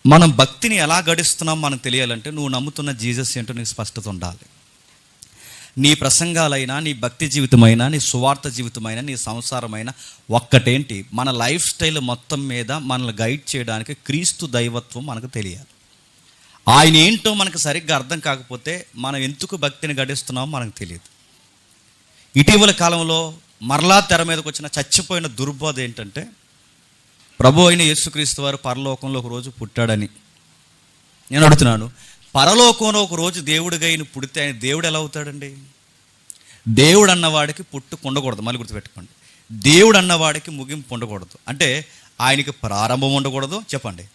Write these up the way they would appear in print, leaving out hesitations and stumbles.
మనం భక్తిని ఎలా గడిస్తున్నాం మనకు తెలియాలంటే నువ్వు నమ్ముతున్న జీసస్ ఏంటో నీకు స్పష్టత ఉండాలి. నీ ప్రసంగాలైనా, నీ భక్తి జీవితమైనా, నీ సువార్త జీవితమైనా, నీ సంసారమైనా ఒక్కటేంటి, మన లైఫ్ స్టైల్ మొత్తం మీద మనల్ని గైడ్ చేయడానికి క్రీస్తు దైవత్వం మనకు తెలియాలి. ఆయన ఏంటో మనకు సరిగ్గా అర్థం కాకపోతే మనం ఎందుకు భక్తిని గడిస్తున్నామో మనకు తెలియదు. ఇటీవల కాలంలో మరలా తెర మీదకి వచ్చిన చచ్చిపోయిన దుర్బోధ ఏంటంటే, ప్రభు అయిన యేసుక్రీస్తు వారు పరలోకంలో ఒక రోజు పుట్టాడని. నేను అడుగుతున్నాను, పరలోకంలో ఒక రోజు దేవుడిగా ఆయన పుడితే ఆయన దేవుడు ఎలా అవుతాడండి? దేవుడు అన్నవాడికి పుట్టుకు ఉండకూడదు. మళ్ళీ గుర్తుపెట్టుకోండి, దేవుడు అన్నవాడికి ముగింపు ఉండకూడదు. అంటే ఆయనకి ప్రారంభం ఉండకూడదు, చెప్పండి,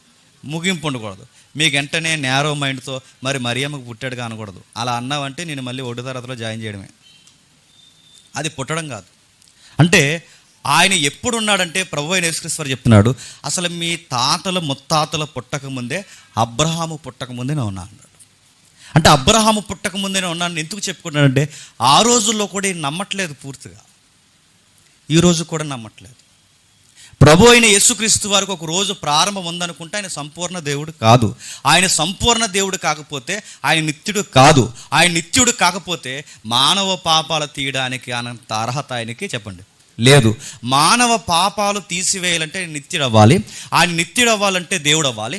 ముగింపు ఉండకూడదు. మీకు వెంటనే నేరో మైండ్తో మరి మరియమ్మకు పుట్టాడుగా అనకూడదు. అలా అన్నావంటే నేను మళ్ళీ ఒకటో తరగతిలో జాయిన్ చేయడమే. అది పుట్టడం కాదు. అంటే ఆయన ఎప్పుడున్నాడంటే ప్రభు అయిన యేసుక్రీస్తు వారు చెప్తున్నాడు, అసలు మీ తాతల ముత్తాతల పుట్టకముందే, అబ్రహాము పుట్టకముందే నేను ఉన్నా అన్నాడు. అంటే అబ్రహాము పుట్టకముందే నేను ఉన్నాను ఎందుకు చెప్పుకున్నాడంటే, ఆ రోజుల్లో కూడా ఈయన నమ్మట్లేదు పూర్తిగా, ఈరోజు కూడా నమ్మట్లేదు. ప్రభు అయిన యేసుక్రీస్తు వారికి ఒక రోజు ప్రారంభం ఉందనుకుంటే ఆయన సంపూర్ణ దేవుడు కాదు. ఆయన సంపూర్ణ దేవుడు కాకపోతే ఆయన నిత్యుడు కాదు. ఆయన నిత్యుడు కాకపోతే మానవ పాపాలు తీయడానికి అనంత అర్హత ఆయనకి, చెప్పండి, లేదు. మానవ పాపాలు తీసివేయాలంటే ఆయన నిత్యుడు అవ్వాలి. ఆయన నిత్యుడు అవ్వాలంటే దేవుడు అవ్వాలి.